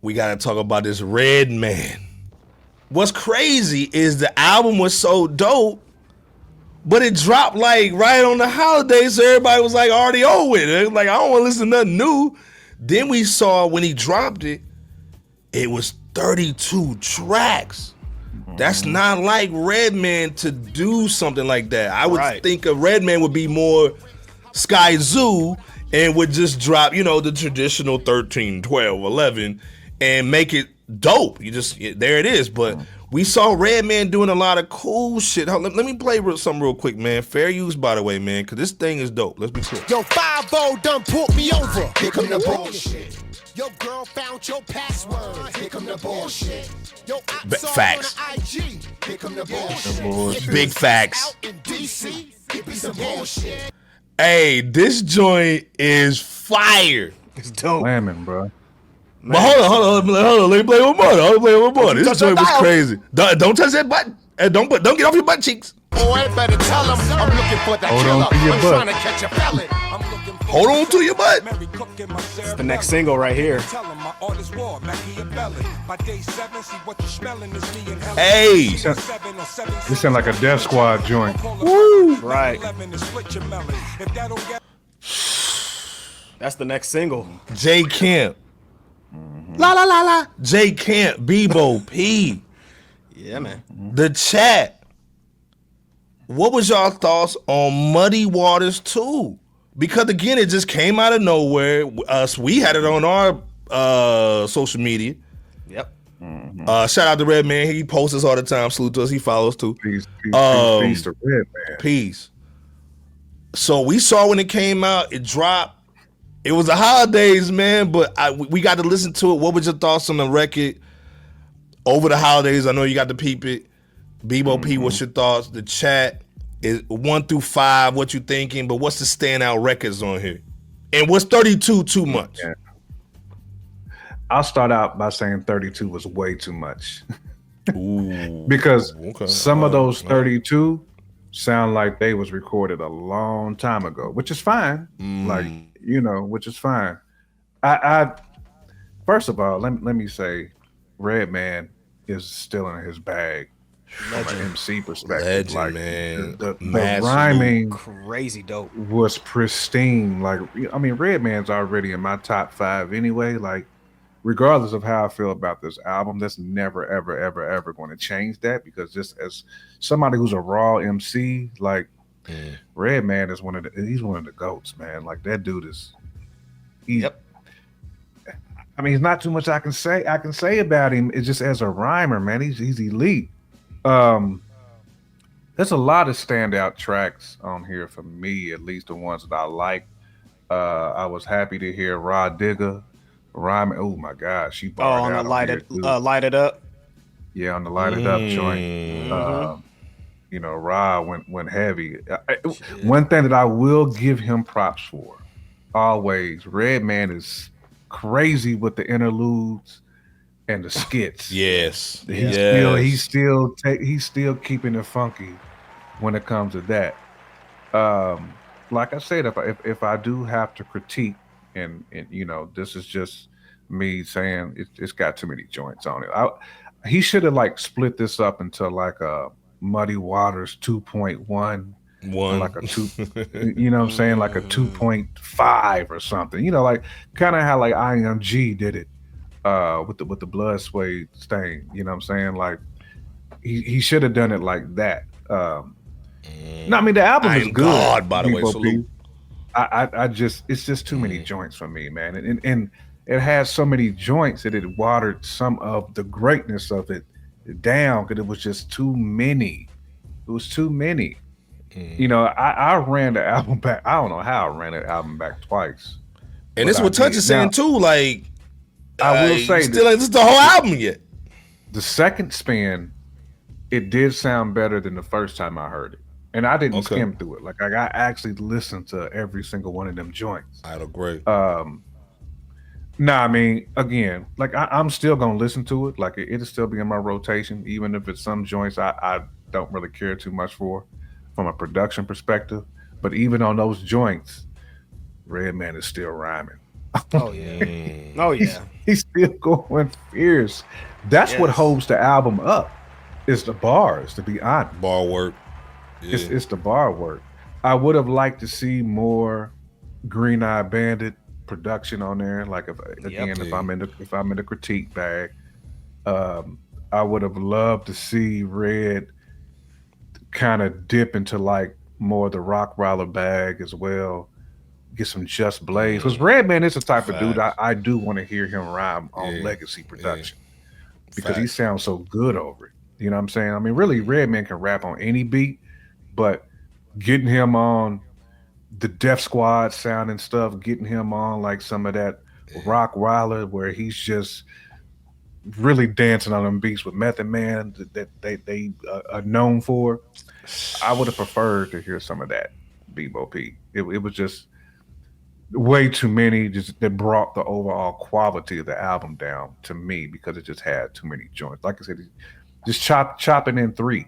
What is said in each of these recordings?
we gotta talk about this Redman. What's crazy is the album was so dope, but it dropped like right on the holidays, so everybody was like already over it. Like, I don't want to listen to nothing new. Then we saw when he dropped it, it was 32 tracks. That's not like Redman to do something like that. I would think a Redman would be more Sky Zoo and would just drop, the traditional 13, 12, 11 and make it dope. There it is. But we saw Redman doing a lot of cool shit. Let me play something real quick, man. Fair use, by the way, man, because this thing is dope. Let's be clear. Yo, 5-0 done pulled me over. Here come the bullshit. Your girl found your password. Here come the bullshit. Yo, facts. Here come the bullshit. Big facts. Out in DC, give me some bullshit. Hey, this joint is fire. It's dope. Slamming, bro. But hold on. Let me play one more. This joint was crazy. Don't touch that button. And don't get off your butt cheeks. Boy, better tell him I'm looking for the killer. I'm trying to catch a felon. Hold on to your butt. It's the next single right here. Hey. This sound like a Death Squad joint. Woo. Right. That's the next single. J Camp. La la la la. J Camp. Bebo P. Yeah, man. The Chat. What was y'all thoughts on Muddy Waters 2? Because again, it just came out of nowhere. We had it on our social media. Yep. Shout out to Redman. He posts us all the time. Salute to us. He follows too. Peace to Redman. Peace. So we saw when it came out, it dropped. It was the holidays, man, but we got to listen to it. What was your thoughts on the record over the holidays? I know you got to peep it. Bebo P, what's your thoughts? The Chat is 1 through 5. What you thinking? But what's the standout records on here? And what's 32 too much? Yeah. I'll start out by saying 32 was way too much. Ooh, because some of those 32 sound like they was recorded a long time ago, which is fine. Which is fine. I first of all, let me say, Redman is still in his bag from an MC perspective. Legend, man. The rhyming crazy dope was pristine. Like, I mean, Redman's already in my top 5 anyway. Like, regardless of how I feel about this album, that's never, ever, ever, ever going to change that, because just as somebody who's a raw MC, like, Redman is he's one of the GOATs, man. Like, that dude is. Yep. I mean, there's not too much I can say about him. It's just as a rhymer, man. He's elite. There's a lot of standout tracks on here for me, at least the ones that I like. I was happy to hear Rod Digger rhyming. Oh my gosh, she barred out Light It Up. Yeah, on the Light It Up joint. Rod went heavy. One thing that I will give him props for, always, Redman is crazy with the interludes and the skits. Yes. He's still keeping it funky when it comes to that. Like I said, if I do have to critique, and this is just me saying it's got too many joints on it. He should have like split this up into like a Muddy Waters 2.1, like a 2, you know what I'm saying, like a 2.5 or something. Like kind of how like IMG did it with the Blood Suede Stain. You know what I'm saying? Like he should have done it like that. No, I mean the album is good. God, by the way, salute. I just, it's just too many joints for me, man. And it has so many joints that it watered some of the greatness of it down, because it was just too many. It was too many. I ran the album back. I don't know how I ran the album back twice. And this is what Touch is saying too. Like, I will say, still ain't the whole album yet. The second spin, it did sound better than the first time I heard it. And I didn't skim through it. Like, I actually listened to every single one of them joints. I agree. I mean, again, like I'm still gonna listen to it. Like it'll still be in my rotation, even if it's some joints I don't really care too much for from a production perspective. But even on those joints, Redman is still rhyming. Oh yeah. Oh yeah. He's still going fierce. That's what Yes. holds the album up. Is the bars, to be honest. Bar work. Yeah. It's the bar work. I would have liked to see more Green Eye Bandit production on there. Like if I'm in the critique bag, I would have loved to see Red kind of dip into like more of the Rockwaller bag as well. Get some Just Blaze. Because Redman is the type of dude I do want to hear him rhyme on legacy production because he sounds so good over it. You know what I'm saying? I mean, really, Redman can rap on any beat, but getting him on the Def Squad sound and stuff, getting him on like some of that Rockwaller where he's just really dancing on them beats with Method Man that they are known for. I would have preferred to hear some of that, Bebo P. It was just way too many that brought the overall quality of the album down to me because it just had too many joints. Like I said, just chop it in 3.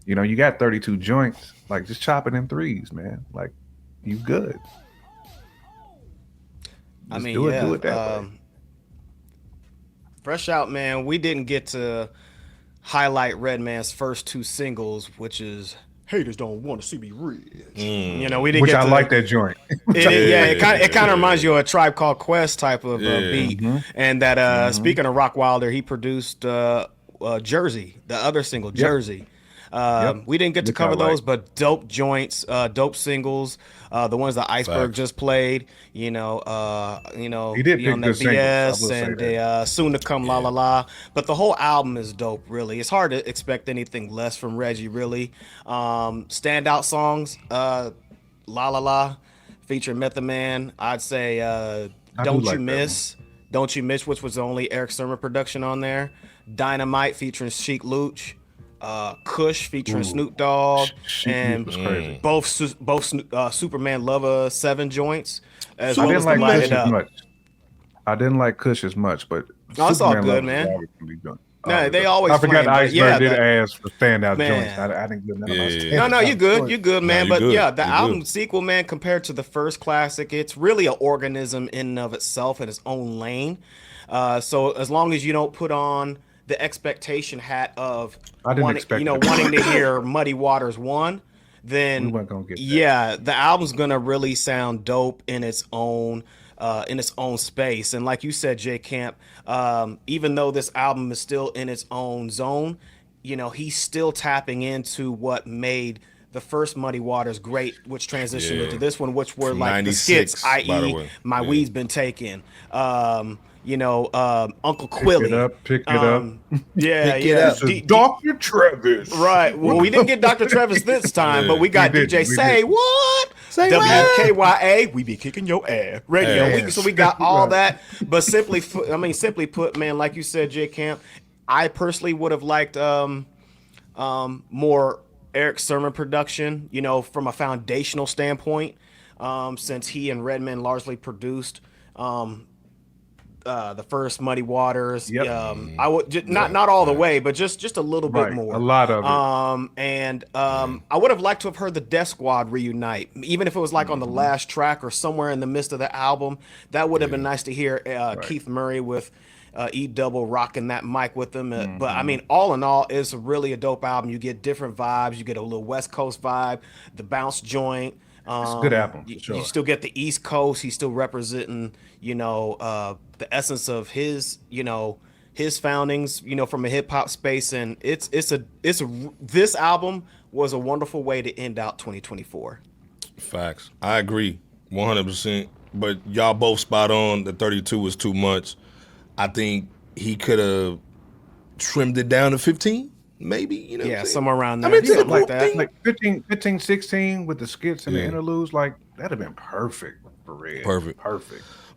You know, you got 32 joints. Like, just chop it in 3s, man. Like, you good. I mean, do it that way. Fresh Out, man, we didn't get to highlight Redman's first 2 singles, which is Haters Don't Want to See Me Rich. You know, we didn't Which get I to, like that joint. it kind of reminds you of a Tribe Called Quest type of beat. And that speaking of Rock Wilder, he produced Jersey, the other single, Jersey. We didn't get to cover those, but dope joints, dope singles. The ones that Iceberg just played, you know, He did on pick that good singles, I will BS say and that. the Soon to Come La La La. But the whole album is dope, really. It's hard to expect anything less from Reggie, really. Standout songs, La La La, featuring Method Man. I'd say Don't You Miss, which was the only Eric Sermon production on there. Dynamite featuring Sheik Luch. Kush featuring Snoop Dogg, and was crazy. both Superman Lover 7 joints, as I well didn't as like the Light Kush It as Up. much. I didn't like Kush as much, but No, it's all Superman good, Love man. was always gonna be done. No, they always I forgot flame, but Iceberg yeah, did that- ask for standout Man. joints. I didn't get none of my Yeah. standout No, you good, joints. you good, man. you But good. yeah, the You album good. sequel, man, compared to the first classic, it's really an organism in and of itself in its own lane. So as long as you don't put on the expectation hat of I didn't wanting, expect you know, it. wanting to hear Muddy Waters 1, then We weren't gonna get that. yeah, the album's gonna really sound dope in its own space. And like you said, J Camp, even though this album is still in its own zone, you know, he's still tapping into what made the first Muddy Waters great, which transitioned Yeah. into this one, which were From like the 96, skits, by the i.e., way. My Yeah. Weed's Been Taken. Uncle Pick Quilly. it up, pick it up. Yeah, Pick it yeah. up. Dr. Travis. Right. Well, we didn't get Dr. Travis this time, but we got We did, DJ we Say did. What? Say what? WKYA, we be kicking your ass. Radio. Ass. So we got all Right. that. But simply put, man, like you said, J Camp, I personally would have liked more Eric Sermon production, you know, from a foundational standpoint, since he and Redman largely produced the first Muddy Waters. Yep. I would not all the way, but just a little bit Right, more. a lot of it. I would have liked to have heard the Death Squad reunite, even if it was like on the last track or somewhere in the midst of the album. That would have been nice to hear Keith Murray with E Double rocking that mic with them. But I mean, all in all, it's really a dope album. You get different vibes. You get a little West Coast vibe, the bounce joint. It's a good album, for You sure. still get the East Coast. He's still representing, you know, the essence of his, you know, his foundings, you know, from a hip hop space. And this album was a wonderful way to end out 2024. Facts. I agree 100%. But y'all both spot on. The 32 was too much. I think he could have trimmed it down to 15, maybe. You know, what I'm saying? Somewhere around there. I mean, Something like that. Like 15, 16 with the skits and the interludes, like that'd have been perfect for Red. Perfect.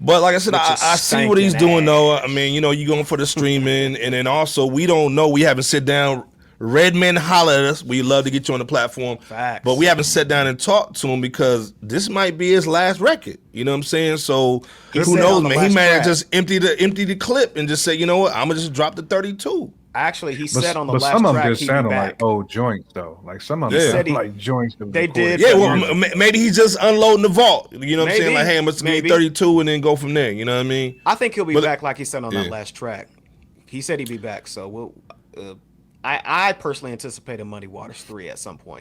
But like I said, Which I is see what he's stinking doing though. ass. I mean, you know, you going for the streaming, and then also we don't know. We haven't sit down. Redman holler at us. We love to get you on the platform. Facts. But we haven't sat down and talked to him because this might be his last record. You know what I'm saying? So He who said knows, on the man? He last might have track. just empty the clip and just say, you know what? I'm gonna just drop the 32. Actually, he said on the But last some of them track just he'd be sounded back. like old joints though. Like some of them Yeah. sound He- like joints that was they recorded did, Yeah, but well, years ago. maybe he's just unloading the vault. You know what I'm saying? Maybe, Like, hey, I'm just gonna be maybe. 32 and then go from there. You know what I mean? I think he'll be But- back, like he said on that yeah. last track. He said he'd be back, so we'll. I personally anticipate a Muddy Waters 3 at some point.